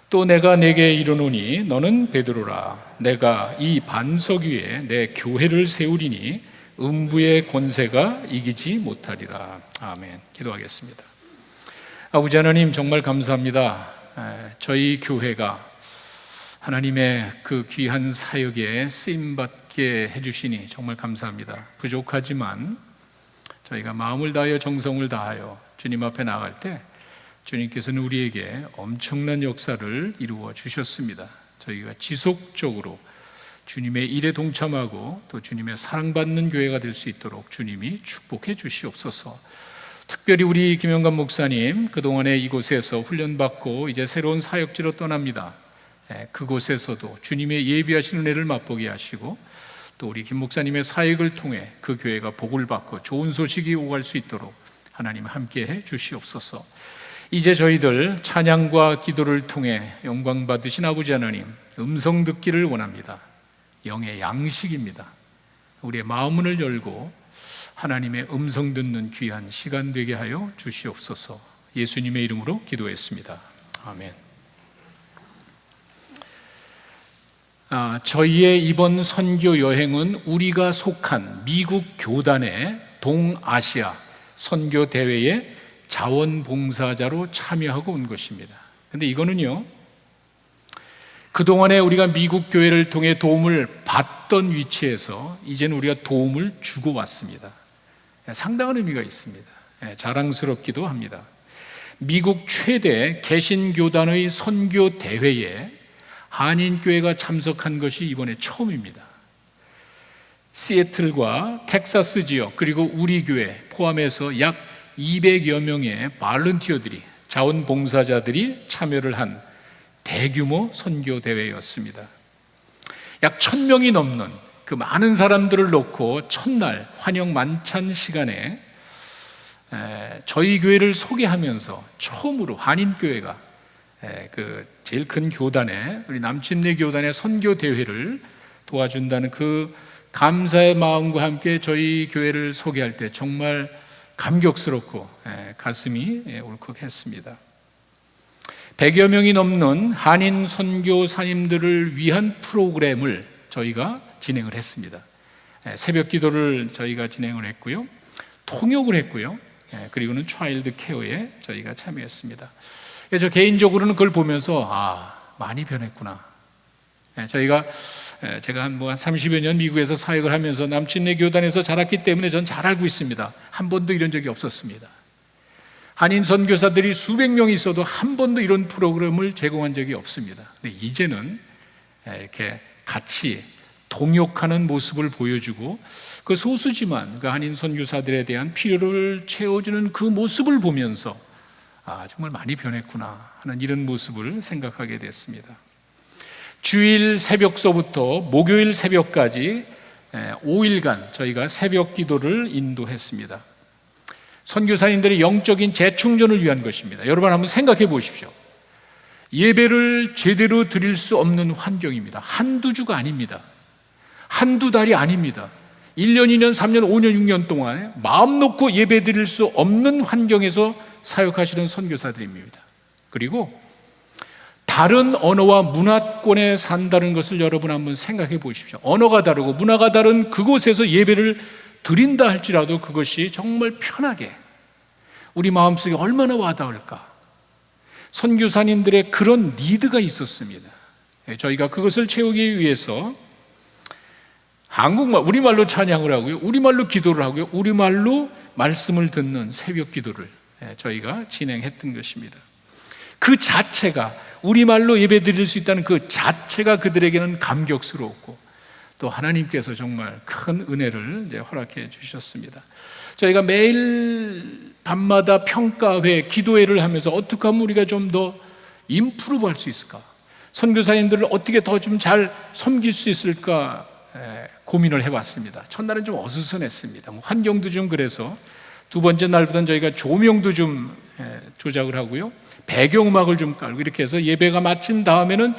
또 내가 내게 이르노니 너는 베드로라. 내가 이 반석 위에 내 교회를 세우리니 음부의 권세가 이기지 못하리라. 아멘. 기도하겠습니다. 아버지 하나님, 정말 감사합니다. 저희 교회가 하나님의 그 귀한 사역에 쓰임받게 해주시니 정말 감사합니다. 부족하지만 저희가 마음을 다하여 정성을 다하여 주님 앞에 나갈 때 주님께서는 우리에게 엄청난 역사를 이루어 주셨습니다. 저희가 지속적으로 주님의 일에 동참하고 또 주님의 사랑받는 교회가 될 수 있도록 주님이 축복해 주시옵소서. 특별히 우리 김영관 목사님, 그동안에 이곳에서 훈련받고 이제 새로운 사역지로 떠납니다. 그곳에서도 주님의 예비하신 은혜를 맛보게 하시고 또 우리 김 목사님의 사역을 통해 그 교회가 복을 받고 좋은 소식이 오갈 수 있도록 하나님 함께해 주시옵소서. 이제 저희들 찬양과 기도를 통해 영광 받으신 아버지 하나님, 음성 듣기를 원합니다. 영의 양식입니다. 우리의 마음문을 열고 하나님의 음성 듣는 귀한 시간 되게 하여 주시옵소서. 예수님의 이름으로 기도했습니다. 아멘. 저희의 이번 선교 여행은 우리가 속한 미국 교단의 동아시아 선교 대회에 자원봉사자로 참여하고 온 것입니다. 근데 이거는요, 그동안에 우리가 미국 교회를 통해 도움을 받던 위치에서 이제는 우리가 도움을 주고 왔습니다. 상당한 의미가 있습니다. 자랑스럽기도 합니다. 미국 최대 개신교단의 선교 대회에 한인교회가 참석한 것이 이번에 처음입니다. 시애틀과 텍사스 지역 그리고 우리 교회 포함해서 약 200여 명의 발런티어들이, 자원봉사자들이 참여를 한 대규모 선교 대회였습니다. 약 1000명이 넘는 그 많은 사람들을 놓고 첫날 환영 만찬 시간에 저희 교회를 소개하면서 처음으로 한인교회가 그 제일 큰 교단의 우리 남침내 교단의 선교 대회를 도와준다는 그 감사의 마음과 함께 저희 교회를 소개할 때 정말 감격스럽고 가슴이 울컥했습니다. 100여 명이 넘는 한인 선교사님들을 위한 프로그램을 저희가 진행을 했습니다. 새벽 기도를 저희가 진행을 했고요, 통역을 했고요, 그리고는 차일드 케어에 저희가 참여했습니다. 저 개인적으로는 그걸 보면서 많이 변했구나. 제가 한 30여 년 미국에서 사역을 하면서 남침내 교단에서 자랐기 때문에 전 잘 알고 있습니다. 한 번도 이런 적이 없었습니다. 한인 선교사들이 수백 명 있어도 한 번도 이런 프로그램을 제공한 적이 없습니다. 근데 이제는 이렇게 같이 동역하는 모습을 보여주고 그 소수지만 그 한인 선교사들에 대한 필요를 채워주는 그 모습을 보면서 정말 많이 변했구나 하는 이런 모습을 생각하게 됐습니다. 주일 새벽서부터 목요일 새벽까지 5일간 저희가 새벽 기도를 인도했습니다. 선교사님들의 영적인 재충전을 위한 것입니다. 여러분 한번 생각해 보십시오. 예배를 제대로 드릴 수 없는 환경입니다. 한두 주가 아닙니다. 한두 달이 아닙니다. 1년, 2년, 3년, 5년, 6년 동안 마음 놓고 예배 드릴 수 없는 환경에서 사역하시는 선교사들입니다. 그리고 다른 언어와 문화권에 산다는 것을 여러분 한번 생각해 보십시오. 언어가 다르고 문화가 다른 그곳에서 예배를 드린다 할지라도 그것이 정말 편하게 우리 마음속에 얼마나 와닿을까. 선교사님들의 그런 니드가 있었습니다. 저희가 그것을 채우기 위해서 한국말, 우리말로 찬양을 하고요, 우리말로 기도를 하고요, 우리말로 말씀을 듣는 새벽 기도를 저희가 진행했던 것입니다. 그 자체가, 우리말로 예배 드릴 수 있다는 그 자체가 그들에게는 감격스러웠고 또 하나님께서 정말 큰 은혜를 이제 허락해 주셨습니다. 저희가 매일 밤마다 평가회, 기도회를 하면서 어떻게 하면 우리가 좀 더 임프루브 할 수 있을까, 선교사님들을 어떻게 더 좀 잘 섬길 수 있을까 고민을 해봤습니다. 첫날은 좀 어수선했습니다. 환경도 좀 그래서 두 번째 날부터는 저희가 조명도 좀 조작을 하고요, 배경음악을 좀 깔고 이렇게 해서 예배가 마친 다음에는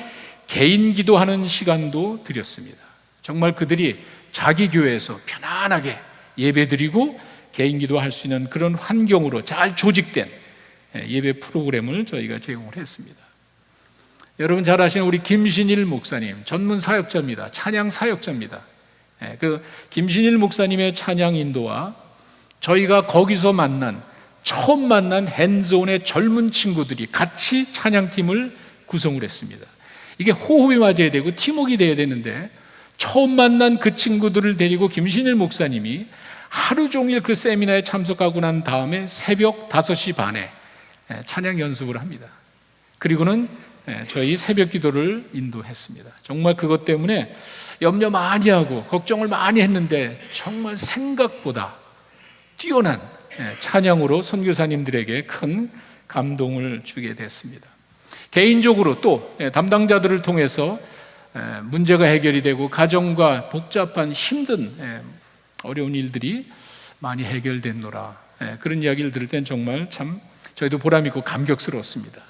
개인 기도하는 시간도 드렸습니다. 정말 그들이 자기 교회에서 편안하게 예배드리고 개인 기도할 수 있는 그런 환경으로 잘 조직된 예배 프로그램을 저희가 제공을 했습니다. 여러분 잘 아시는 우리 김신일 목사님, 전문 사역자입니다. 찬양 사역자입니다. 그 김신일 목사님의 찬양 인도와 저희가 거기서 처음 만난 핸즈온의 젊은 친구들이 같이 찬양팀을 구성을 했습니다. 이게 호흡이 맞아야 되고 팀워크가 돼야 되는데, 처음 만난 그 친구들을 데리고 김신일 목사님이 하루 종일 그 세미나에 참석하고 난 다음에 새벽 5시 반에 찬양 연습을 합니다. 그리고는 저희 새벽 기도를 인도했습니다. 정말 그것 때문에 염려 많이 하고 걱정을 많이 했는데 정말 생각보다 뛰어난 찬양으로 선교사님들에게 큰 감동을 주게 됐습니다. 개인적으로 또 담당자들을 통해서 문제가 해결이 되고 가정과 복잡한 힘든 어려운 일들이 많이 해결됐노라, 그런 이야기를 들을 땐 정말 참 저희도 보람있고 감격스러웠습니다.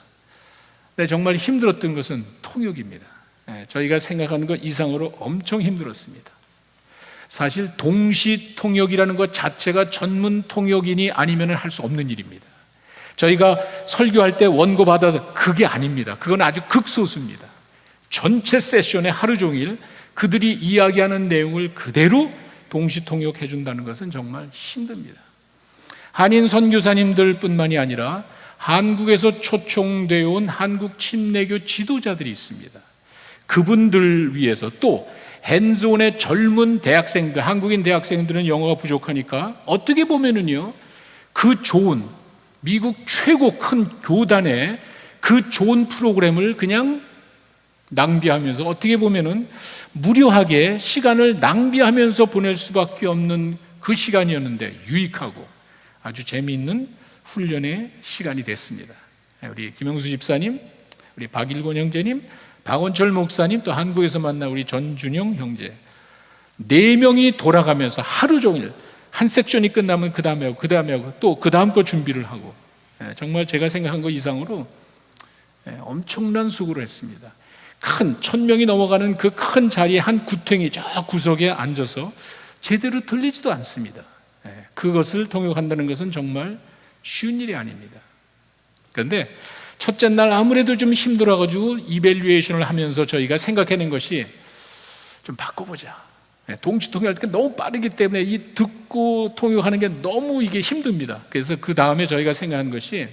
근데 정말 힘들었던 것은 통역입니다. 저희가 생각하는 것 이상으로 엄청 힘들었습니다. 사실 동시 통역이라는 것 자체가 전문 통역인이 아니면 할 수 없는 일입니다. 저희가 설교할 때 원고 받아서, 그게 아닙니다. 그건 아주 극소수입니다. 전체 세션에 하루 종일 그들이 이야기하는 내용을 그대로 동시 통역해 준다는 것은 정말 힘듭니다. 한인 선교사님들 뿐만이 아니라 한국에서 초청되어 온 한국 침례교 지도자들이 있습니다. 그분들 위해서 또 핸즈온의 젊은 대학생들, 한국인 대학생들은 영어가 부족하니까 어떻게 보면은요, 그 좋은 미국 최고 큰 교단의 그 좋은 프로그램을 그냥 낭비하면서, 어떻게 보면은 무료하게 시간을 낭비하면서 보낼 수밖에 없는 그 시간이었는데 유익하고 아주 재미있는 훈련의 시간이 됐습니다. 우리 김영수 집사님, 우리 박일권 형제님, 박원철 목사님, 또 한국에서 만난 우리 전준영 형제, 4명이 돌아가면서 하루 종일 한 섹션이 끝나면 그 다음에 하고 또 그 다음 거 준비를 하고, 정말 제가 생각한 것 이상으로 엄청난 수고를 했습니다. 큰 1000명이 넘어가는 그 큰 자리에 한 구탱이 저 구석에 앉아서 제대로 들리지도 않습니다. 그것을 통역한다는 것은 정말 쉬운 일이 아닙니다. 그런데 첫째 날 아무래도 좀 힘들어가지고 이밸류에이션을 하면서 저희가 생각해낸 것이, 좀 바꿔보자. 동시 통역할 때 너무 빠르기 때문에 이 듣고 통역하는 게 너무 이게 힘듭니다. 그래서 그 다음에 저희가 생각한 것이,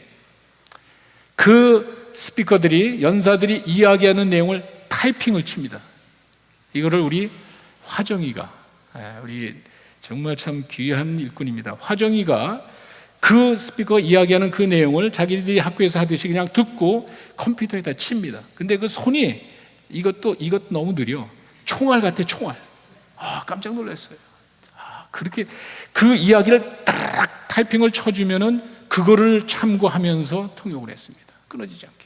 그 스피커들이, 연사들이 이야기하는 내용을 타이핑을 칩니다. 이거를 우리 화정이가, 우리 정말 참 귀한 일꾼입니다. 화정이가 그 스피커 이야기하는 그 내용을 자기들이 학교에서 하듯이 그냥 듣고 컴퓨터에다 칩니다. 근데 그 손이 이것도 너무 느려. 총알 같아, 총알. 깜짝 놀랐어요. 그렇게 그 이야기를 딱 타이핑을 쳐주면은 그거를 참고하면서 통역을 했습니다. 끊어지지 않게.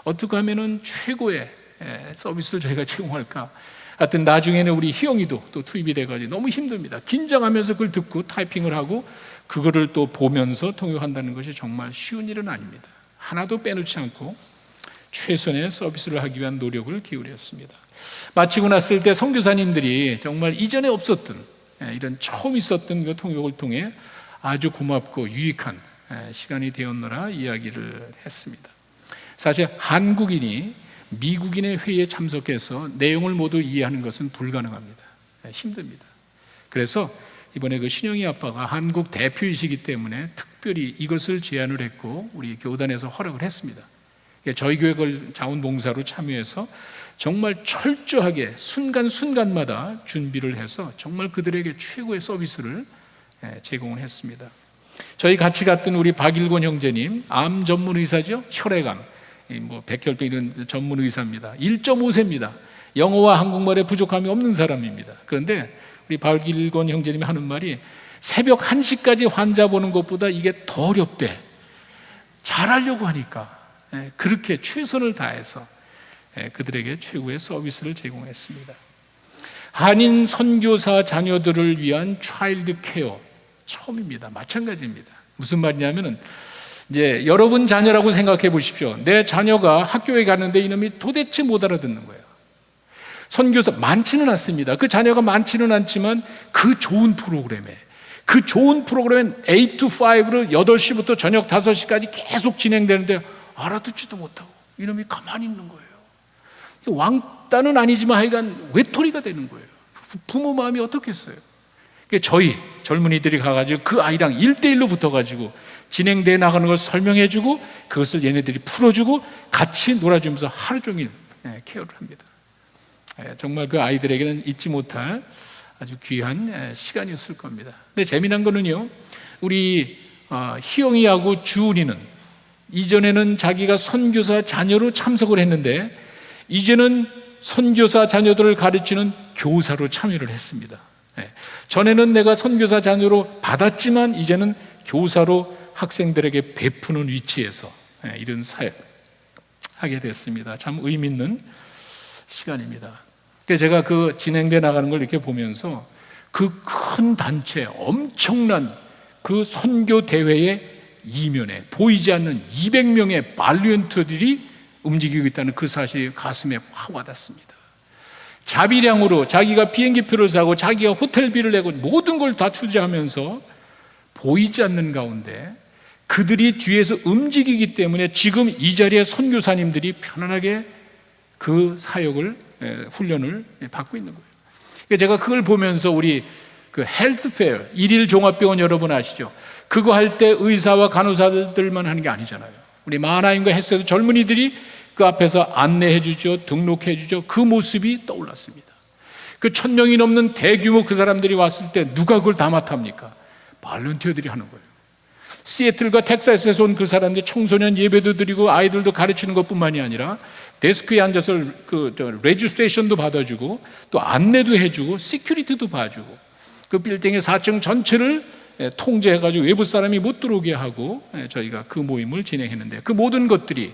어떻게 하면은 최고의 서비스를 저희가 제공할까? 하여튼 나중에는 우리 희영이도 또 투입이 돼가지고 너무 힘듭니다. 긴장하면서 그걸 듣고 타이핑을 하고 그거를 또 보면서 통역한다는 것이 정말 쉬운 일은 아닙니다. 하나도 빼놓지 않고 최선의 서비스를 하기 위한 노력을 기울였습니다. 마치고 났을 때 선교사님들이 정말 이전에 없었던, 이런 처음 있었던 그 통역을 통해 아주 고맙고 유익한 시간이 되었노라 이야기를 했습니다. 사실 한국인이 미국인의 회의에 참석해서 내용을 모두 이해하는 것은 불가능합니다. 힘듭니다. 그래서 이번에 그 신영이 아빠가 한국 대표이시기 때문에 특별히 이것을 제안을 했고 우리 교단에서 허락을 했습니다. 저희 교회 자원봉사로 참여해서 정말 철저하게 순간순간마다 준비를 해서 정말 그들에게 최고의 서비스를 제공을 했습니다. 저희 같이 갔던 우리 박일권 형제님, 암 전문 의사죠. 혈액암, 백혈병 이런 전문 의사입니다. 1.5세입니다. 영어와 한국말에 부족함이 없는 사람입니다. 그런데 우리 박일권 형제님이 하는 말이, 새벽 1시까지 환자 보는 것보다 이게 더 어렵대. 잘하려고 하니까 그렇게 최선을 다해서 그들에게 최고의 서비스를 제공했습니다. 한인 선교사 자녀들을 위한 차일드 케어 처음입니다. 마찬가지입니다. 무슨 말이냐면은, 이제 여러분 자녀라고 생각해 보십시오. 내 자녀가 학교에 가는데 이놈이 도대체 못 알아듣는 거예요. 선교사 많지는 않습니다. 그 자녀가 많지는 않지만 그 좋은 프로그램에 8 to 5로 8시부터 저녁 5시까지 계속 진행되는데 알아듣지도 못하고 이놈이 가만히 있는 거예요. 왕따는 아니지만 하여간 외톨이가 되는 거예요. 부모 마음이 어떻겠어요? 저희 젊은이들이 가가지고 그 아이랑 1대1로 붙어가지고 진행돼 나가는 걸 설명해주고 그것을 얘네들이 풀어주고 같이 놀아주면서 하루 종일 케어를 합니다. 정말 그 아이들에게는 잊지 못할 아주 귀한 시간이었을 겁니다. 근데 재미난 거는요, 우리 희영이하고 주은이는 이전에는 자기가 선교사 자녀로 참석을 했는데 이제는 선교사 자녀들을 가르치는 교사로 참여를 했습니다. 전에는 내가 선교사 자녀로 받았지만 이제는 교사로 학생들에게 베푸는 위치에서 이런 사역을 하게 됐습니다. 참 의미 있는 시간입니다. 제가 그 진행돼 나가는 걸 이렇게 보면서 그 큰 단체, 엄청난 그 선교 대회의 이면에 보이지 않는 200명의 발리언트들이 움직이고 있다는 그 사실이 가슴에 확 와닿습니다. 자비량으로 자기가 비행기표를 사고 자기가 호텔비를 내고 모든 걸 다 투자하면서 보이지 않는 가운데 그들이 뒤에서 움직이기 때문에 지금 이 자리에 선교사님들이 편안하게 그 사역을 훈련을 받고 있는 거예요. 제가 그걸 보면서 우리 그 헬스페어, 일일 종합병원 여러분 아시죠? 그거 할 때 의사와 간호사들만 하는 게 아니잖아요. 우리 만화인과 헬스도 젊은이들이 그 앞에서 안내해 주죠, 등록해 주죠. 그 모습이 떠올랐습니다. 그 1000명이 넘는 대규모 그 사람들이 왔을 때 누가 그걸 다 맡합니까? 발런티어들이 하는 거예요. 시애틀과 텍사스에서 온 그 사람들 청소년 예배도 드리고 아이들도 가르치는 것뿐만이 아니라 데스크에 앉아서 레지스트레이션도 받아주고 또 안내도 해주고 시큐리티도 봐주고 그 빌딩의 4층 전체를 통제해가지고 외부 사람이 못 들어오게 하고 저희가 그 모임을 진행했는데 그 모든 것들이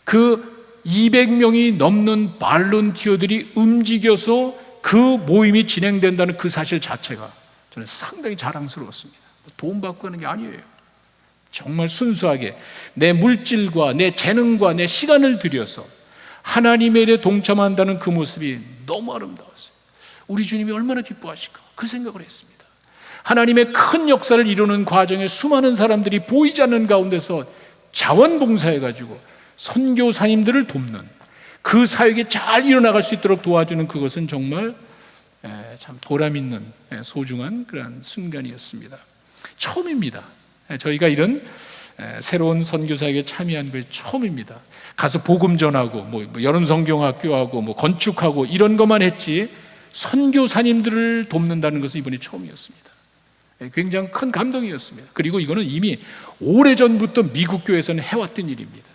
그 200명이 넘는 발런티어들이 움직여서 그 모임이 진행된다는 그 사실 자체가 저는 상당히 자랑스러웠습니다. 돈 받고 하는 게 아니에요. 정말 순수하게 내 물질과 내 재능과 내 시간을 들여서 하나님의 일에 동참한다는 그 모습이 너무 아름다웠어요. 우리 주님이 얼마나 기뻐하실까 그 생각을 했습니다. 하나님의 큰 역사를 이루는 과정에 수많은 사람들이 보이지 않는 가운데서 자원봉사해가지고 선교사님들을 돕는 그 사역이 잘 일어나갈 수 있도록 도와주는 그것은 정말 참 보람 있는 소중한 그런 순간이었습니다. 처음입니다. 저희가 이런 새로운 선교사에게 참여한 게 처음입니다. 가서 복음 전하고 뭐 여름 성경학교하고 뭐 건축하고 이런 것만 했지 선교사님들을 돕는다는 것은 이번이 처음이었습니다. 굉장히 큰 감동이었습니다. 그리고 이거는 이미 오래전부터 미국 교회에서는 해왔던 일입니다.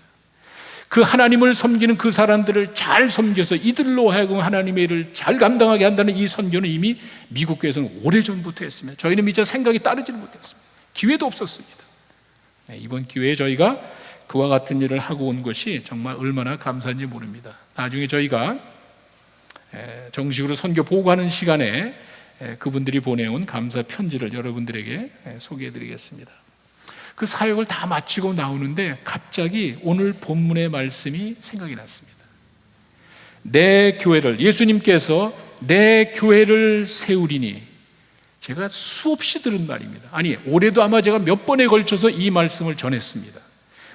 그 하나님을 섬기는 그 사람들을 잘 섬겨서 이들로 하여금 하나님의 일을 잘 감당하게 한다는 이 선교는 이미 미국 교회에서는 오래전부터 했습니다. 저희는 미처 생각이 따르지는 못했습니다. 기회도 없었습니다. 이번 기회에 저희가 그와 같은 일을 하고 온 것이 정말 얼마나 감사한지 모릅니다. 나중에 저희가 정식으로 선교 보고하는 시간에 그분들이 보내온 감사 편지를 여러분들에게 소개해드리겠습니다. 그 사역을 다 마치고 나오는데 갑자기 오늘 본문의 말씀이 생각이 났습니다. 내 교회를, 예수님께서 내 교회를 세우리니, 제가 수없이 들은 말입니다. 아니, 올해도 아마 제가 몇 번에 걸쳐서 이 말씀을 전했습니다.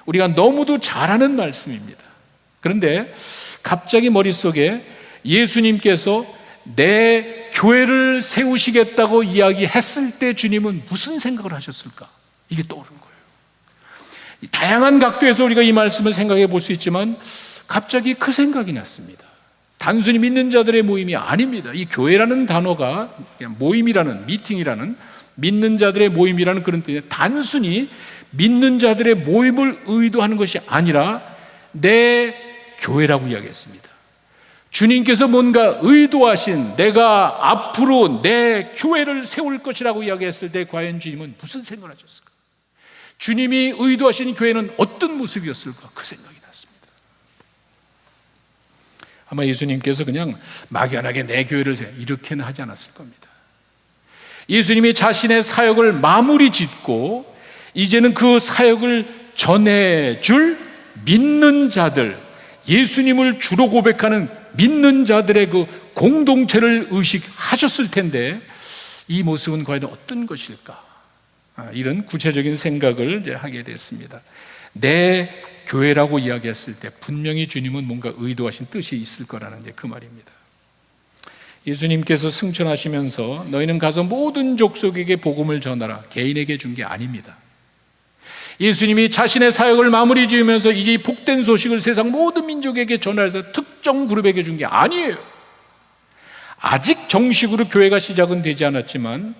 우리가 너무도 잘 아는 말씀입니다. 그런데 갑자기 머릿속에 예수님께서 내 교회를 세우시겠다고 이야기했을 때 주님은 무슨 생각을 하셨을까? 이게 떠오른 거예요. 다양한 각도에서 우리가 이 말씀을 생각해 볼 수 있지만 갑자기 그 생각이 났습니다. 단순히 믿는 자들의 모임이 아닙니다. 이 교회라는 단어가 모임이라는, 미팅이라는, 믿는 자들의 모임이라는 그런 뜻이에요. 단순히 믿는 자들의 모임을 의도하는 것이 아니라 내 교회라고 이야기했습니다. 주님께서 뭔가 의도하신 내가 앞으로 내 교회를 세울 것이라고 이야기했을 때 과연 주님은 무슨 생각을 하셨을까? 주님이 의도하신 교회는 어떤 모습이었을까? 그 생각이 났습니다. 아마 예수님께서 그냥 막연하게 내 교회를 이렇게는 하지 않았을 겁니다. 예수님이 자신의 사역을 마무리 짓고 이제는 그 사역을 전해줄 믿는 자들, 예수님을 주로 고백하는 믿는 자들의 그 공동체를 의식하셨을 텐데 이 모습은 과연 어떤 것일까? 이런 구체적인 생각을 이제 하게 됐습니다. 내 교회라고 이야기했을 때 분명히 주님은 뭔가 의도하신 뜻이 있을 거라는 그 말입니다. 예수님께서 승천하시면서 너희는 가서 모든 족속에게 복음을 전하라, 개인에게 준 게 아닙니다. 예수님이 자신의 사역을 마무리 지으면서 이제 이 복된 소식을 세상 모든 민족에게 전하여서 특정 그룹에게 준 게 아니에요. 아직 정식으로 교회가 시작은 되지 않았지만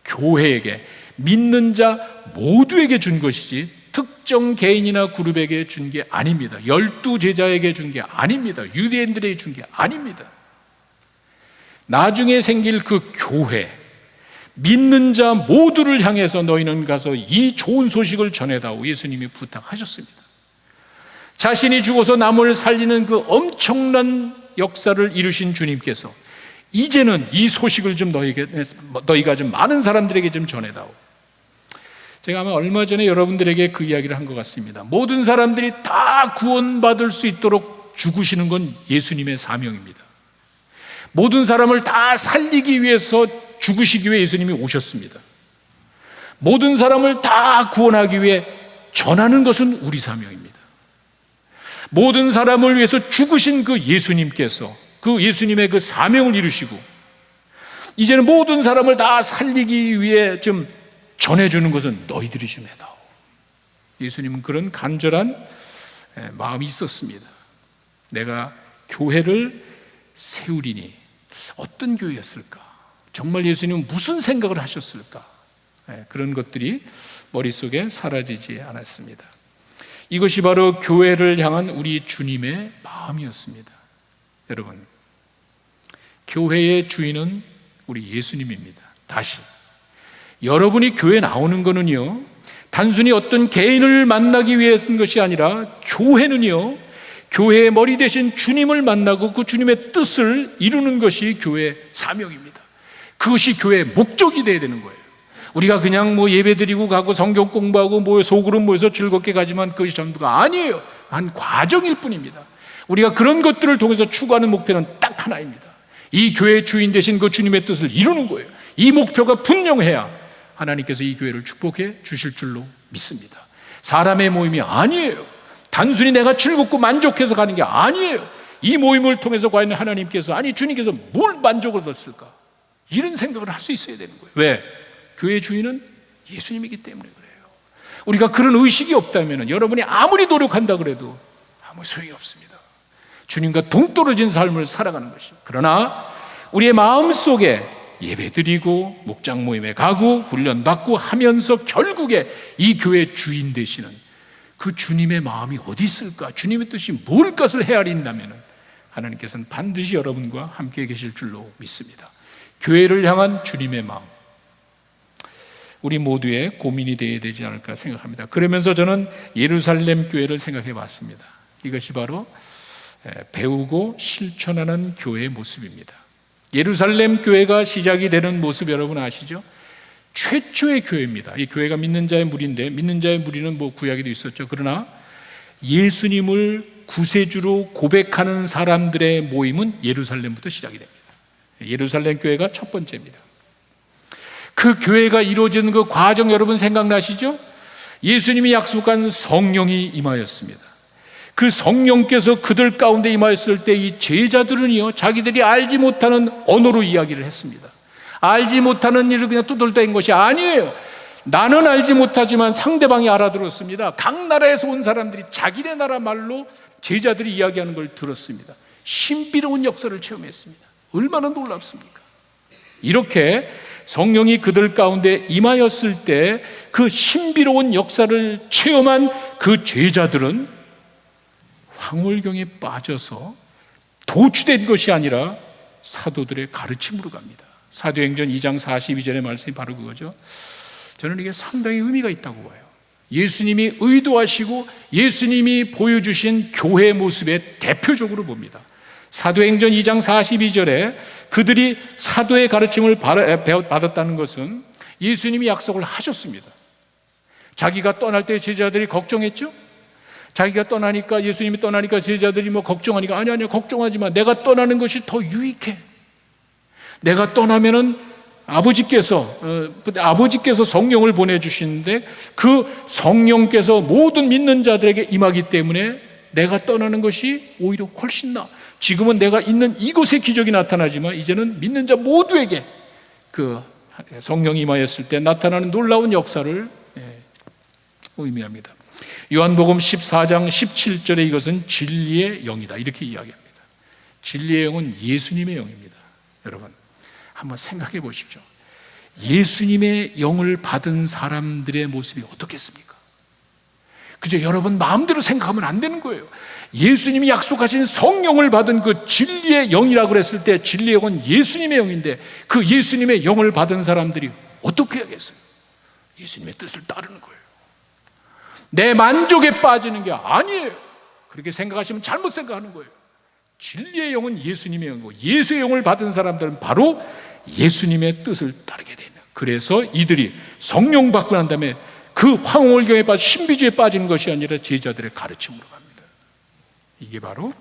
교회에게, 믿는 자 모두에게 준 것이지 특정 개인이나 그룹에게 준 게 아닙니다. 12 제자에게 준 게 아닙니다. 유대인들에게 준 게 아닙니다. 나중에 생길 그 교회, 믿는 자 모두를 향해서 너희는 가서 이 좋은 소식을 전해다오 예수님이 부탁하셨습니다. 자신이 죽어서 남을 살리는 그 엄청난 역사를 이루신 주님께서 이제는 이 소식을 좀 너희가 좀 많은 사람들에게 좀 전해다오. 제가 아마 얼마 전에 여러분들에게 그 이야기를 한 것 같습니다. 모든 사람들이 다 구원받을 수 있도록 죽으시는 건 예수님의 사명입니다. 모든 사람을 다 살리기 위해서 죽으시기 위해 예수님이 오셨습니다. 모든 사람을 다 구원하기 위해 전하는 것은 우리 사명입니다. 모든 사람을 위해서 죽으신 그 예수님께서 그 예수님의 그 사명을 이루시고 이제는 모든 사람을 다 살리기 위해 좀 전해주는 것은 너희들이 좀 해다오. 예수님은 그런 간절한 마음이 있었습니다. 내가 교회를 세우리니 어떤 교회였을까? 정말 예수님은 무슨 생각을 하셨을까? 그런 것들이 머릿속에 사라지지 않았습니다. 이것이 바로 교회를 향한 우리 주님의 마음이었습니다. 여러분, 교회의 주인은 우리 예수님입니다. 다시, 여러분이 교회에 나오는 거는요, 단순히 어떤 개인을 만나기 위해서인 것이 아니라 교회는요, 교회의 머리 대신 주님을 만나고 그 주님의 뜻을 이루는 것이 교회의 사명입니다. 그것이 교회의 목적이 되어야 되는 거예요. 우리가 그냥 뭐 예배드리고 가고 성경 공부하고 뭐 소그룹 모여서 즐겁게 가지만 그것이 전부가 아니에요. 한 과정일 뿐입니다. 우리가 그런 것들을 통해서 추구하는 목표는 딱 하나입니다. 이 교회의 주인 되신 그 주님의 뜻을 이루는 거예요. 이 목표가 분명해야 하나님께서 이 교회를 축복해 주실 줄로 믿습니다. 사람의 모임이 아니에요. 단순히 내가 즐겁고 만족해서 가는 게 아니에요. 이 모임을 통해서 과연 하나님께서, 아니 주님께서 뭘 만족을 얻었을까? 이런 생각을 할 수 있어야 되는 거예요. 왜? 교회의 주인은 예수님이기 때문에 그래요. 우리가 그런 의식이 없다면 여러분이 아무리 노력한다 그래도 아무 소용이 없습니다. 주님과 동떨어진 삶을 살아가는 것입니다. 그러나 우리의 마음속에 예배드리고 목장 모임에 가고 훈련받고 하면서 결국에 이 교회의 주인 되시는 그 주님의 마음이 어디 있을까? 주님의 뜻이 뭘 것을 헤아린다면 하나님께서는 반드시 여러분과 함께 계실 줄로 믿습니다. 교회를 향한 주님의 마음, 우리 모두의 고민이 되어야 되지 않을까 생각합니다. 그러면서 저는 예루살렘 교회를 생각해 봤습니다. 이것이 바로 배우고 실천하는 교회의 모습입니다. 예루살렘 교회가 시작이 되는 모습 여러분 아시죠? 최초의 교회입니다. 이 교회가 믿는 자의 무리인데, 믿는 자의 무리는 뭐 구약에도 있었죠. 그러나 예수님을 구세주로 고백하는 사람들의 모임은 예루살렘부터 시작이 됩니다. 예루살렘 교회가 첫 번째입니다. 그 교회가 이루어지는 그 과정 여러분 생각나시죠? 예수님이 약속한 성령이 임하였습니다. 그 성령께서 그들 가운데 임하였을 때 이 제자들은요, 자기들이 알지 못하는 언어로 이야기를 했습니다. 알지 못하는 일을 그냥 두들댄 것이 아니에요. 나는 알지 못하지만 상대방이 알아들었습니다. 각 나라에서 온 사람들이 자기네 나라 말로 제자들이 이야기하는 걸 들었습니다. 신비로운 역사를 체험했습니다. 얼마나 놀랍습니까? 이렇게 성령이 그들 가운데 임하였을 때 그 신비로운 역사를 체험한 그 제자들은 황홀경에 빠져서 도취된 것이 아니라 사도들의 가르침으로 갑니다. 사도행전 2장 42절의 말씀이 바로 그거죠. 저는 이게 상당히 의미가 있다고 봐요. 예수님이 의도하시고 예수님이 보여주신 교회의 모습의 대표적으로 봅니다. 사도행전 2장 42절에 그들이 사도의 가르침을 받았다는 것은 예수님이 약속을 하셨습니다. 자기가 떠날 때 제자들이 걱정했죠? 자기가 떠나니까, 예수님이 떠나니까 제자들이 뭐 걱정하니까, 아니 걱정하지 마. 내가 떠나는 것이 더 유익해. 내가 떠나면은 아버지께서 성령을 보내주시는데 그 성령께서 모든 믿는 자들에게 임하기 때문에 내가 떠나는 것이 오히려 훨씬 나아. 지금은 내가 있는 이곳에 기적이 나타나지만 이제는 믿는 자 모두에게 그 성령이 임하였을 때 나타나는 놀라운 역사를 의미합니다. 요한복음 14장 17절에 이것은 진리의 영이다 이렇게 이야기합니다. 진리의 영은 예수님의 영입니다. 여러분 한번 생각해 보십시오. 예수님의 영을 받은 사람들의 모습이 어떻겠습니까? 그저 여러분 마음대로 생각하면 안 되는 거예요. 예수님이 약속하신 성령을 받은 그 진리의 영이라고 그랬을 때 진리의 영은 예수님의 영인데 그 예수님의 영을 받은 사람들이 어떻게 해야겠어요? 예수님의 뜻을 따르는 거예요. 내 만족에 빠지는 게 아니에요. 그렇게 생각하시면 잘못 생각하는 거예요. 진리의 영은 예수님의 영이고 예수의 영을 받은 사람들은 바로 예수님의 뜻을 따르게 되는. 그래서 이들이 성령 받고 난 다음에 그 황홀경에 빠져 신비주의에 빠지는 것이 아니라 제자들의 가르침으로 갑니다. 이게 바로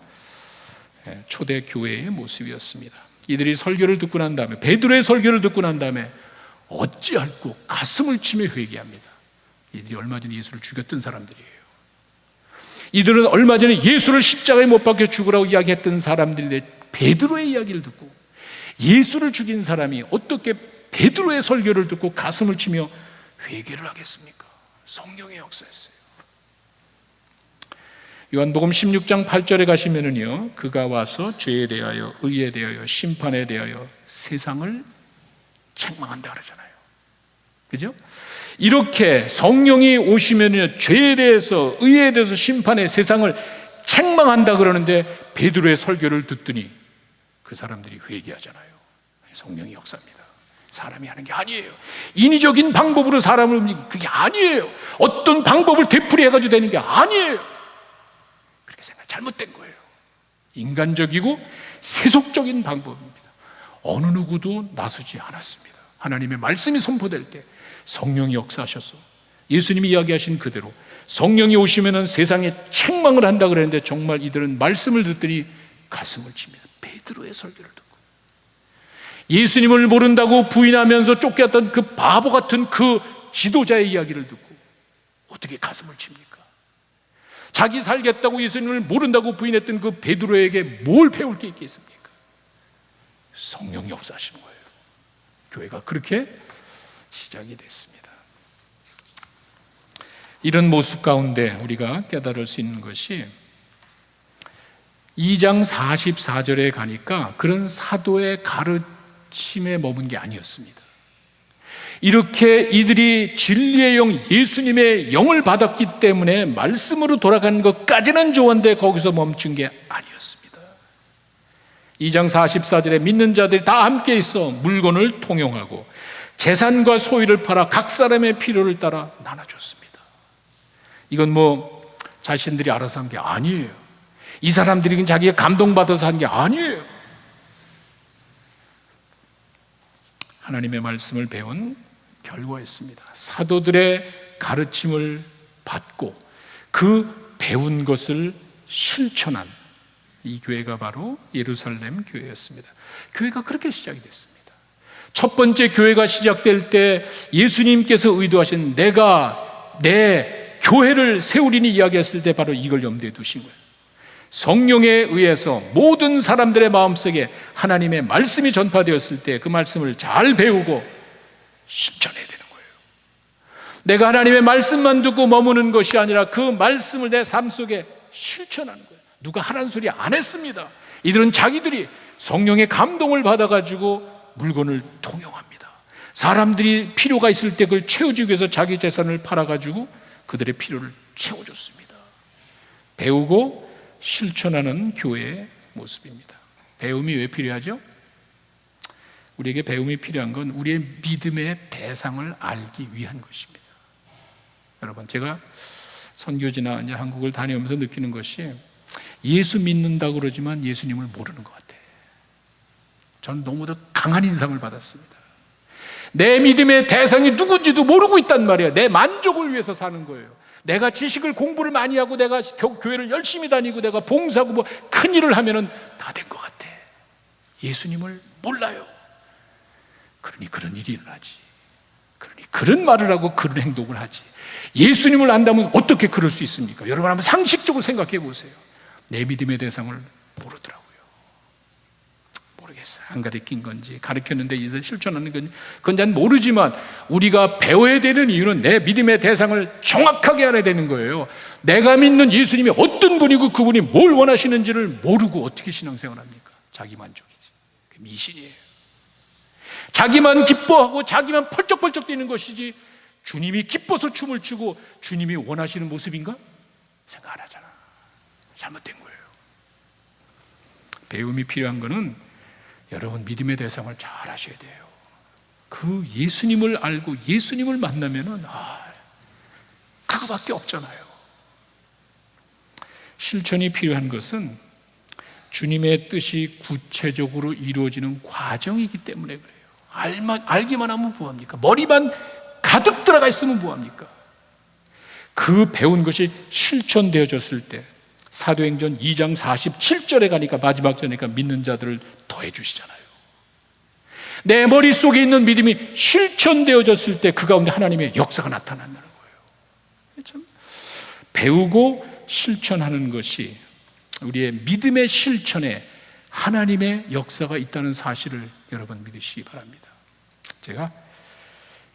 초대 교회의 모습이었습니다. 이들이 설교를 듣고 난 다음에 베드로의 설교를 듣고 난 다음에 어찌할꼬 가슴을 치며 회개합니다. 이들이 얼마 전에 예수를 죽였던 사람들이에요. 이들은 얼마 전에 예수를 십자가에 못 박혀 죽으라고 이야기했던 사람들인데 베드로의 이야기를 듣고 예수를 죽인 사람이 어떻게 베드로의 설교를 듣고 가슴을 치며 회개를 하겠습니까? 성령의 역사였어요. 요한복음 16장 8절에 가시면은요, 그가 와서 죄에 대하여 의에 대하여 심판에 대하여 세상을 책망한다 그러잖아요. 그죠? 이렇게 성령이 오시면은 죄에 대해서 의에 대해서 심판에 세상을 책망한다 그러는데 베드로의 설교를 듣더니 그 사람들이 회개하잖아요. 성령의 역사입니다. 사람이 하는 게 아니에요. 인위적인 방법으로 사람을 움직이는 그게 아니에요. 어떤 방법을 되풀이해가지고 되는 게 아니에요. 그렇게 생각 잘못된 거예요. 인간적이고 세속적인 방법입니다. 어느 누구도 나서지 않았습니다. 하나님의 말씀이 선포될 때 성령이 역사하셔서 예수님이 이야기하신 그대로 성령이 오시면은 세상에 책망을 한다 그랬는데 정말 이들은 말씀을 듣더니 가슴을 칩니다. 베드로의 설교를 듣고 예수님을 모른다고 부인하면서 쫓겼던 그 바보 같은 그 지도자의 이야기를 듣고 어떻게 가슴을 칩니까? 자기 살겠다고 예수님을 모른다고 부인했던 그 베드로에게 뭘 배울 게 있겠습니까? 성령이 역사하시는 거예요. 교회가 그렇게 시작이 됐습니다. 이런 모습 가운데 우리가 깨달을 수 있는 것이 2장 44절에 가니까 그런 사도의 가르침에 머문 게 아니었습니다. 이렇게 이들이 진리의 영, 예수님의 영을 받았기 때문에 말씀으로 돌아간 것까지는 좋은데 거기서 멈춘 게 아니었습니다. 2장 44절에 믿는 자들이 다 함께 있어 물건을 통용하고 재산과 소유를 팔아 각 사람의 필요를 따라 나눠줬습니다. 이건 뭐 자신들이 알아서 한 게 아니에요. 이 사람들이 자기가 감동받아서 한 게 아니에요. 하나님의 말씀을 배운 결과였습니다. 사도들의 가르침을 받고 그 배운 것을 실천한 이 교회가 바로 예루살렘 교회였습니다. 교회가 그렇게 시작이 됐습니다. 첫 번째 교회가 시작될 때 예수님께서 의도하신 내가 내 교회를 세우리니 이야기했을 때 바로 이걸 염두에 두신 거예요. 성령에 의해서 모든 사람들의 마음속에 하나님의 말씀이 전파되었을 때 그 말씀을 잘 배우고 실천해야 되는 거예요. 내가 하나님의 말씀만 듣고 머무는 것이 아니라 그 말씀을 내 삶 속에 실천하는 거예요. 누가 하라는 소리 안 했습니다. 이들은 자기들이 성령의 감동을 받아가지고 물건을 통용합니다. 사람들이 필요가 있을 때 그걸 채워주기 위해서 자기 재산을 팔아가지고 그들의 필요를 채워줬습니다. 배우고 실천하는 교회의 모습입니다. 배움이 왜 필요하죠? 우리에게 배움이 필요한 건 우리의 믿음의 대상을 알기 위한 것입니다. 여러분, 제가 선교지나 이제 한국을 다니면서 느끼는 것이 예수 믿는다고 그러지만 예수님을 모르는 것 같아요. 저는 너무도 강한 인상을 받았습니다. 내 믿음의 대상이 누군지도 모르고 있단 말이에요. 내 만족을 위해서 사는 거예요. 내가 지식을 공부를 많이 하고 내가 교회를 열심히 다니고 내가 봉사하고 뭐 큰 일을 하면은 다 된 것 같아. 예수님을 몰라요. 그러니 그런 일이 일어나지. 그러니 그런 말을 하고 그런 행동을 하지. 예수님을 안다면 어떻게 그럴 수 있습니까? 여러분 한번 상식적으로 생각해 보세요. 내 믿음의 대상을 모르더라고요. 모르겠어요. 안 가르친 건지 가르쳤는데 이들 실천하는 건지 그건 난 모르지만 우리가 배워야 되는 이유는 내 믿음의 대상을 정확하게 알아야 되는 거예요. 내가 믿는 예수님이 어떤 분이고 그분이 뭘 원하시는지를 모르고 어떻게 신앙생활을 합니까? 자기 만족이지. 그게 미신이에요. 자기만 기뻐하고 자기만 펄쩍펄쩍 뛰는 것이지 주님이 기뻐서 춤을 추고 주님이 원하시는 모습인가? 생각 안 하잖아. 잘못된 거예요. 배움이 필요한 거는 여러분 믿음의 대상을 잘 하셔야 돼요. 그 예수님을 알고 예수님을 만나면은 그거밖에 없잖아요. 실천이 필요한 것은 주님의 뜻이 구체적으로 이루어지는 과정이기 때문에 그래요. 알기만 하면 뭐합니까? 머리만 가득 들어가 있으면 뭐합니까? 그 배운 것이 실천되어졌을 때 사도행전 2장 47절에 가니까 마지막 절이니까 믿는 자들을 더해 주시잖아요. 내 머릿속에 있는 믿음이 실천되어졌을 때 그 가운데 하나님의 역사가 나타난다는 거예요. 참 배우고 실천하는 것이 우리의 믿음의 실천에 하나님의 역사가 있다는 사실을 여러분 믿으시기 바랍니다. 제가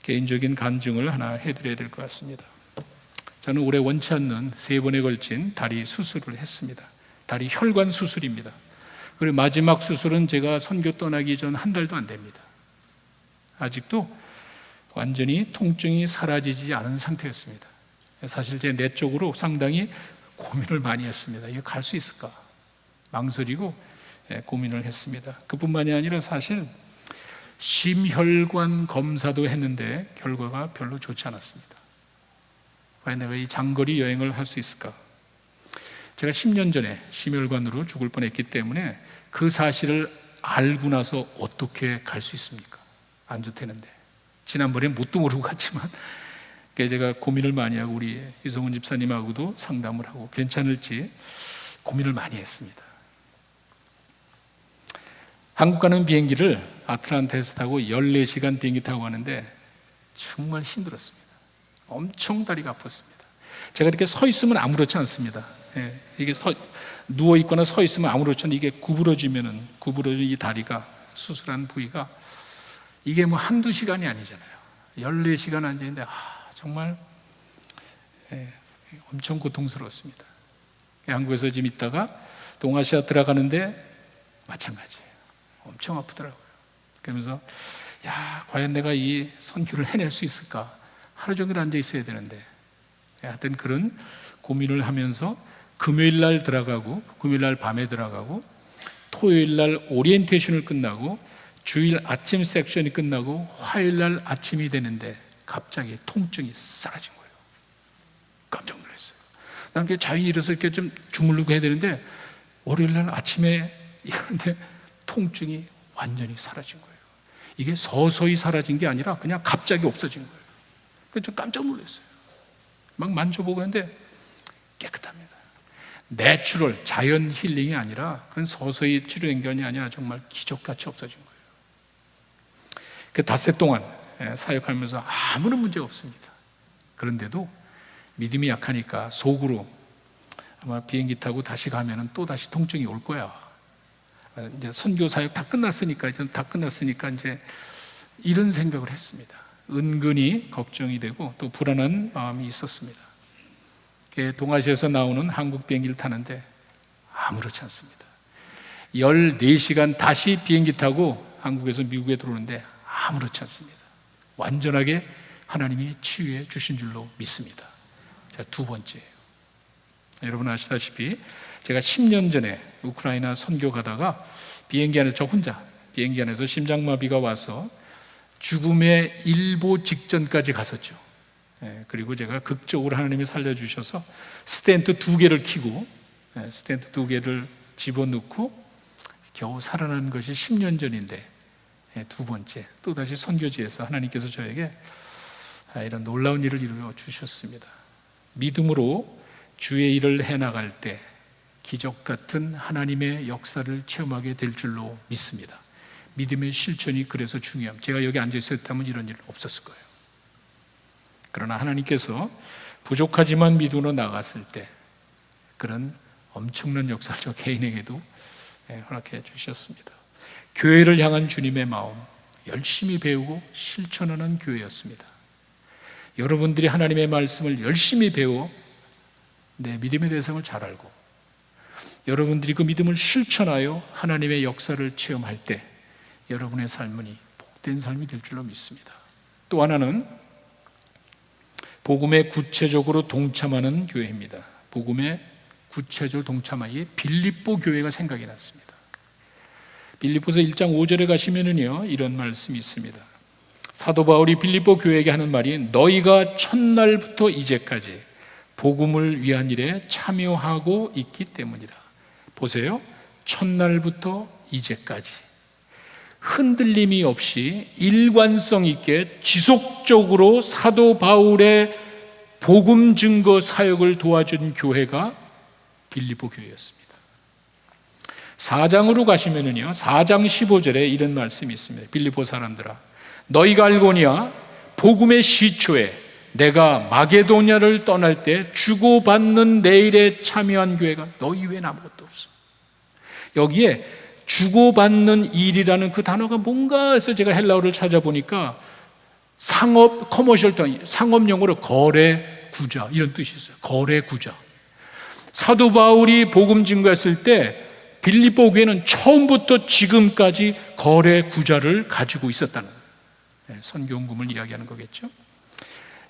개인적인 간증을 하나 해드려야 될 것 같습니다. 저는 올해 원치 않는 3번에 걸친 다리 수술을 했습니다. 다리 혈관 수술입니다. 그리고 마지막 수술은 제가 선교 떠나기 전 한 달도 안 됩니다. 아직도 완전히 통증이 사라지지 않은 상태였습니다. 사실 제 내적으로 상당히 고민을 많이 했습니다. 이거 갈 수 있을까? 망설이고 고민을 했습니다. 그뿐만이 아니라 사실 심혈관 검사도 했는데 결과가 별로 좋지 않았습니다. 과연 내가 이 장거리 여행을 할 수 있을까? 제가 10년 전에 심혈관으로 죽을 뻔했기 때문에 그 사실을 알고 나서 어떻게 갈 수 있습니까? 안 좋다는데. 지난번에 뭣도 모르고 갔지만 제가 고민을 많이 하고 우리 이성훈 집사님하고도 상담을 하고 괜찮을지 고민을 많이 했습니다. 한국 가는 비행기를 아틀란타에서 타고 14시간 비행기 타고 가는데 정말 힘들었습니다. 엄청 다리가 아팠습니다. 제가 이렇게 서 있으면 아무렇지 않습니다. 이게 누워 있거나 서 있으면 아무렇지 않은데 이게 구부러지는 이 다리가 수술한 부위가 이게 뭐 한두 시간이 아니잖아요. 14시간 앉아있는데 정말 엄청 고통스러웠습니다. 한국에서 지금 있다가 동아시아 들어가는데 마찬가지예요. 엄청 아프더라고요. 그러면서 과연 내가 이 선교를 해낼 수 있을까? 하루 종일 앉아 있어야 되는데 하여튼 그런 고민을 하면서 금요일 날 들어가고 금요일 날 밤에 들어가고 토요일 날 오리엔테이션을 끝나고 주일 아침 섹션이 끝나고 화요일 날 아침이 되는데 갑자기 통증이 사라진 거예요. 깜짝 놀랐어요. 난 그냥 자연히 일어서 이렇게 좀 주무르고 해야 되는데 월요일 날 아침에 이러는데 통증이 완전히 사라진 거예요. 이게 서서히 사라진 게 아니라 그냥 갑자기 없어진 거예요. 그래서 좀 깜짝 놀랐어요. 막 만져보고 했는데 깨끗합니다. 내추럴, 자연 힐링이 아니라 그건 서서히 치료된 게 아니라 정말 기적같이 없어진 거예요. 그 닷새 동안 사역하면서 아무런 문제가 없습니다. 그런데도 믿음이 약하니까 속으로 아마 비행기 타고 다시 가면은 또 다시 통증이 올 거야. 이제 선교 사역 다 끝났으니까 이제 이런 생각을 했습니다. 은근히 걱정이 되고 또 불안한 마음이 있었습니다. 동아시아에서 나오는 한국 비행기를 타는데 아무렇지 않습니다. 14시간 다시 비행기 타고 한국에서 미국에 들어오는데 아무렇지 않습니다. 완전하게 하나님이 치유해 주신 줄로 믿습니다. 자, 두 번째예요. 여러분 아시다시피 제가 10년 전에 우크라이나 선교 가다가 비행기 안에서 저 혼자 비행기 안에서 심장마비가 와서 죽음의 일보 직전까지 갔었죠. 그리고 제가 극적으로 하나님이 살려주셔서 스텐트 2개를 켜고 스텐트 2개를 집어넣고 겨우 살아난 것이 10년 전인데 두 번째 또다시 선교지에서 하나님께서 저에게 이런 놀라운 일을 이루어 주셨습니다. 믿음으로 주의 일을 해나갈 때 기적 같은 하나님의 역사를 체험하게 될 줄로 믿습니다. 믿음의 실천이 그래서 중요합니다. 제가 여기 앉아 있었다면 이런 일 없었을 거예요. 그러나 하나님께서 부족하지만 믿음으로 나갔을 때 그런 엄청난 역사를 저 개인에게도 허락해 주셨습니다. 교회를 향한 주님의 마음, 열심히 배우고 실천하는 교회였습니다. 여러분들이 하나님의 말씀을 열심히 배워 내 믿음의 대상을 잘 알고 여러분들이 그 믿음을 실천하여 하나님의 역사를 체험할 때 여러분의 삶은 복된 삶이 될 줄로 믿습니다. 또 하나는 복음에 구체적으로 동참하는 교회입니다. 복음에 구체적으로 동참하기 빌립보 교회가 생각이 났습니다. 빌립보서 1장 5절에 가시면은요 이런 말씀이 있습니다. 사도 바울이 빌립보 교회에게 하는 말이 너희가 첫날부터 이제까지 복음을 위한 일에 참여하고 있기 때문이라. 보세요. 첫날부터 이제까지 흔들림이 없이 일관성 있게 지속적으로 사도 바울의 복음 증거 사역을 도와준 교회가 빌립보 교회였습니다. 4장으로 가시면은요 4장 15절에 이런 말씀이 있습니다. 빌립보 사람들아 너희가 알거니와 복음의 시초에 내가 마게도냐를 떠날 때 주고받는 내일에 참여한 교회가 너희 외엔 아무것도 없어. 여기에 주고받는 일이라는 그 단어가 뭔가 해서 제가 헬라어를 찾아보니까 상업, 커머셜, 상업용어로 거래 구자 이런 뜻이 있어요. 거래 구자. 사도 바울이 복음 증거했을 때 빌립보 교회는 처음부터 지금까지 거래 구자를 가지고 있었다는 거예요. 선교원금을 이야기하는 거겠죠.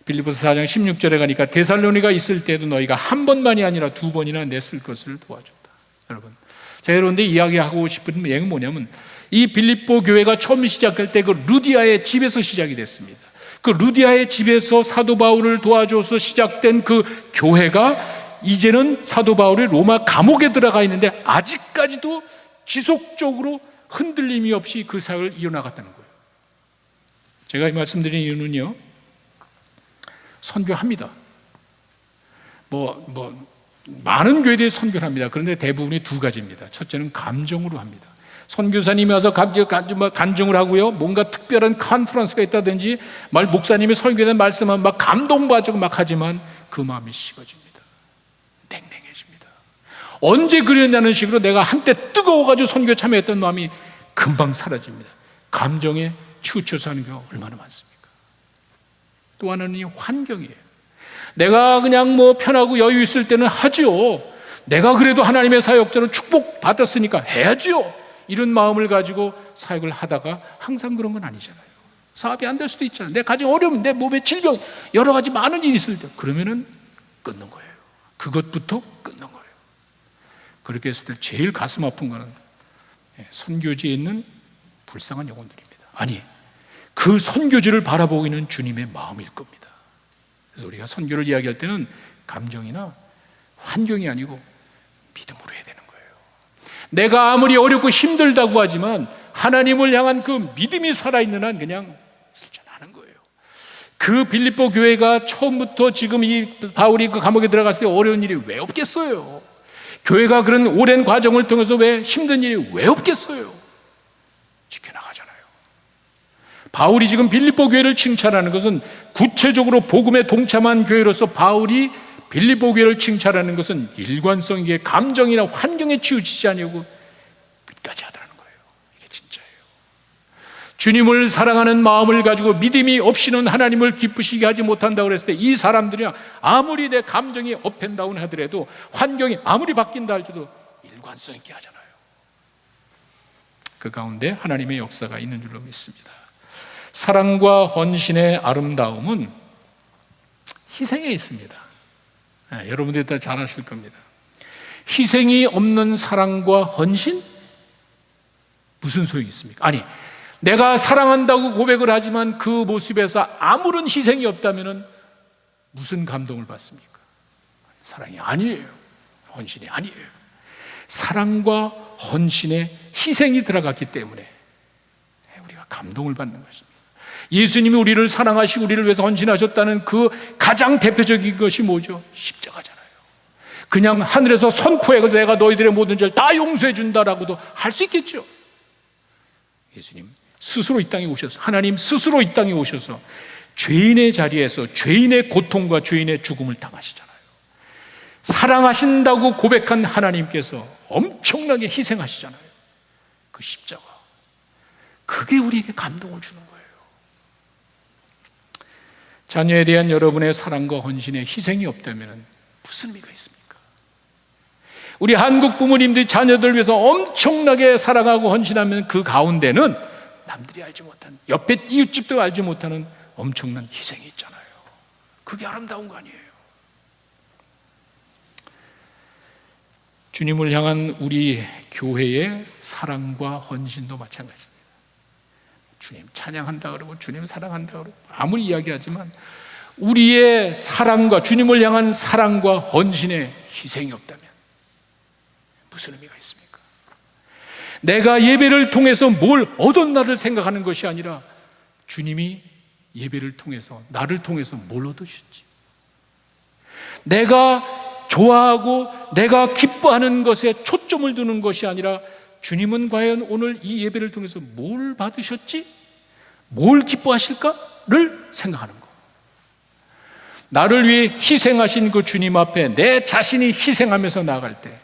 빌립보서 4장 16절에 가니까 데살로니가 있을 때도 너희가 한 번만이 아니라 두 번이나 냈을 것을 도와줬다. 여러분, 제가 여러분들 이야기하고 싶은 얘기는 뭐냐면 이 빌립보 교회가 처음 시작할 때 그 루디아의 집에서 시작이 됐습니다. 그 루디아의 집에서 사도 바울을 도와줘서 시작된 그 교회가 이제는 사도 바울이 로마 감옥에 들어가 있는데 아직까지도 지속적으로 흔들림이 없이 그 사역을 이어나갔다는 거예요. 제가 이 말씀드린 이유는요 선교합니다. 많은 교회들이 선교를 합니다. 그런데 대부분이 두 가지입니다. 첫째는 감정으로 합니다. 선교사님이 와서 간증을 하고요. 뭔가 특별한 컨퍼런스가 있다든지 목사님이 설교된 말씀은 막 감동받고 막 하지만 그 마음이 식어집니다. 냉랭해집니다. 언제 그랬냐는 식으로 내가 한때 뜨거워가지고 선교에 참여했던 마음이 금방 사라집니다. 감정에 치우쳐서 하는 경우가 얼마나 많습니까? 또 하나는 이 환경이에요. 내가 그냥 편하고 여유 있을 때는 하지요. 내가 그래도 하나님의 사역자로 축복받았으니까 해야지요. 이런 마음을 가지고 사역을 하다가 항상 그런 건 아니잖아요. 사업이 안 될 수도 있잖아요. 내 가정 어려움, 내 몸에 질병, 여러 가지 많은 일이 있을 때 그러면은 끊는 거예요. 그것부터 끊는 거예요. 그렇게 했을 때 제일 가슴 아픈 거는 선교지에 있는 불쌍한 영혼들입니다. 아니, 그 선교지를 바라보고 있는 주님의 마음일 겁니다. 그래서 우리가 선교를 이야기할 때는 감정이나 환경이 아니고 믿음으로 해야 되는 거예요. 내가 아무리 어렵고 힘들다고 하지만 하나님을 향한 그 믿음이 살아있는 한 그냥 실천하는 거예요. 그 빌립보 교회가 처음부터 지금 이 바울이 그 감옥에 들어갔을 때 어려운 일이 왜 없겠어요? 교회가 그런 오랜 과정을 통해서 왜 힘든 일이 왜 없겠어요? 지켜나가잖아요. 바울이 지금 빌립보 교회를 칭찬하는 것은 구체적으로 복음에 동참한 교회로서 바울이 빌립보 교회를 칭찬하는 것은 일관성 있게 감정이나 환경에 치우치지 아니고 끝까지 하더라는 거예요. 이게 진짜예요. 주님을 사랑하는 마음을 가지고 믿음이 없이는 하나님을 기쁘시게 하지 못한다고 그랬을 때 이 사람들이 아무리 내 감정이 업앤다운 하더라도 환경이 아무리 바뀐다 할지도 일관성 있게 하잖아요. 그 가운데 하나님의 역사가 있는 줄로 믿습니다. 사랑과 헌신의 아름다움은 희생에 있습니다. 여러분들이 다 잘 아실 겁니다. 희생이 없는 사랑과 헌신? 무슨 소용이 있습니까? 아니, 내가 사랑한다고 고백을 하지만 그 모습에서 아무런 희생이 없다면 무슨 감동을 받습니까? 사랑이 아니에요. 헌신이 아니에요. 사랑과 헌신에 희생이 들어갔기 때문에 우리가 감동을 받는 것입니다. 예수님이 우리를 사랑하시고 우리를 위해서 헌신하셨다는 그 가장 대표적인 것이 뭐죠? 십자가잖아요. 그냥 하늘에서 선포해 내가 너희들의 모든 죄를 다 용서해 준다라고도 할 수 있겠죠. 예수님 스스로 이 땅에 오셔서, 하나님 스스로 이 땅에 오셔서 죄인의 자리에서 죄인의 고통과 죄인의 죽음을 당하시잖아요. 사랑하신다고 고백한 하나님께서 엄청나게 희생하시잖아요. 그 십자가, 그게 우리에게 감동을 주는 거예요. 자녀에 대한 여러분의 사랑과 헌신에 희생이 없다면 무슨 의미가 있습니까? 우리 한국 부모님들이 자녀들 위해서 엄청나게 사랑하고 헌신하면 그 가운데는 남들이 알지 못한, 옆에 이웃집도 알지 못하는 엄청난 희생이 있잖아요. 그게 아름다운 거 아니에요? 주님을 향한 우리 교회의 사랑과 헌신도 마찬가지입니다. 주님 찬양한다 그러고 주님 사랑한다 그러고 아무리 이야기하지만 우리의 사랑과, 주님을 향한 사랑과 헌신에 희생이 없다면 무슨 의미가 있습니까? 내가 예배를 통해서 뭘 얻었나를 생각하는 것이 아니라 주님이 예배를 통해서, 나를 통해서 뭘 얻으셨지? 내가 좋아하고 내가 기뻐하는 것에 초점을 두는 것이 아니라 주님은 과연 오늘 이 예배를 통해서 뭘 받으셨지? 뭘 기뻐하실까를 생각하는 거. 나를 위해 희생하신 그 주님 앞에 내 자신이 희생하면서 나아갈 때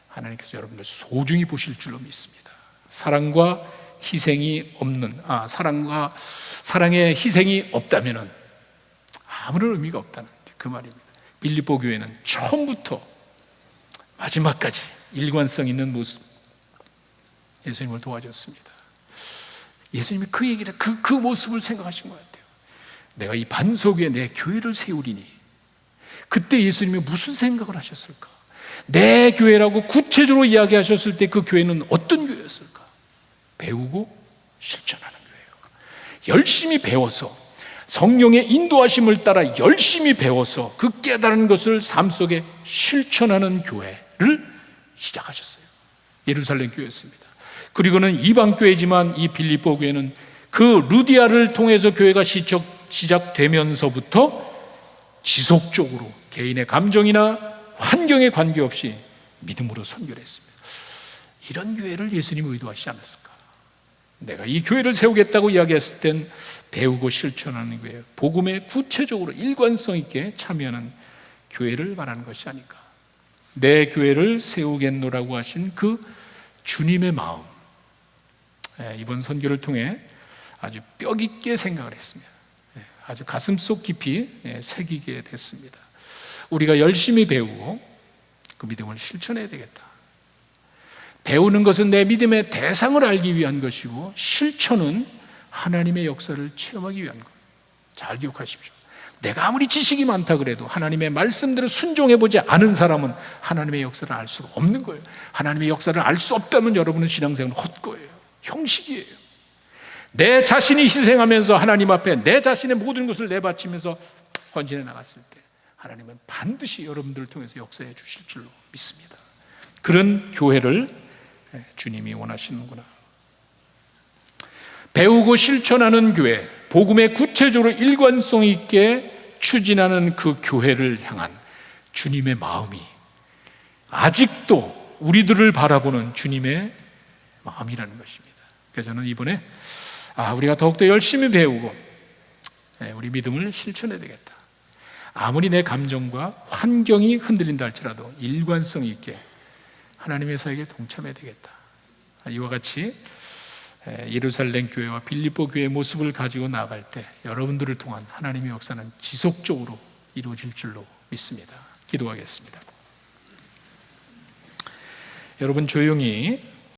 하나님께서 여러분들 소중히 보실 줄로 믿습니다. 사랑과 희생이 없는, 사랑의 희생이 없다면 아무런 의미가 없다는 그 말입니다. 빌립보 교회는 처음부터 마지막까지 일관성 있는 모습, 예수님을 도와줬습니다. 예수님이 그 얘기를, 그 모습을 생각하신 것 같아요. 내가 이 반석 위에 내 교회를 세우리니, 그때 예수님이 무슨 생각을 하셨을까? 내 교회라고 구체적으로 이야기하셨을 때 그 교회는 어떤 교회였을까? 배우고 실천하는 교회예요. 열심히 배워서 성령의 인도하심을 따라 열심히 배워서 그 깨달은 것을 삶 속에 실천하는 교회를 시작하셨어요. 예루살렘 교회였습니다. 그리고는 이방 교회지만 이 빌립보 교회는 그 루디아를 통해서 교회가 시작되면서부터 지속적으로 개인의 감정이나 환경에 관계없이 믿음으로 선교를 했습니다. 이런 교회를 예수님이 의도하시지 않았을까? 내가 이 교회를 세우겠다고 이야기했을 땐 배우고 실천하는 교회, 복음에 구체적으로 일관성 있게 참여하는 교회를 말하는 것이 아닐까. 내 교회를 세우겠노라고 하신 그 주님의 마음, 이번 선교를 통해 아주 뼈 깊게 생각을 했습니다. 아주 가슴속 깊이 새기게 됐습니다. 우리가 열심히 배우고 그 믿음을 실천해야 되겠다. 배우는 것은 내 믿음의 대상을 알기 위한 것이고, 실천은 하나님의 역사를 체험하기 위한 것. 잘 기억하십시오. 내가 아무리 지식이 많다 그래도 하나님의 말씀대로 순종해보지 않은 사람은 하나님의 역사를 알 수가 없는 거예요. 하나님의 역사를 알 수 없다면 여러분은 신앙생활은 헛거예요. 형식이에요. 내 자신이 희생하면서 하나님 앞에 내 자신의 모든 것을 내바치면서 헌신해 나갔을 때 하나님은 반드시 여러분들을 통해서 역사해 주실 줄로 믿습니다. 그런 교회를 주님이 원하시는구나. 배우고 실천하는 교회, 복음에 구체적으로 일관성 있게 추진하는 그 교회를 향한 주님의 마음이 아직도 우리들을 바라보는 주님의 마음이라는 것입니다. 그래서 저는 이번에 우리가 더욱더 열심히 배우고 우리 믿음을 실천해야 되겠다. 아무리 내 감정과 환경이 흔들린다 할지라도 일관성 있게 하나님의 사역에 동참해야 되겠다. 이와 같이 예루살렘 교회와 빌립보 교회의 모습을 가지고 나아갈 때 여러분들을 통한 하나님의 역사는 지속적으로 이루어질 줄로 믿습니다. 기도하겠습니다. 여러분 조용히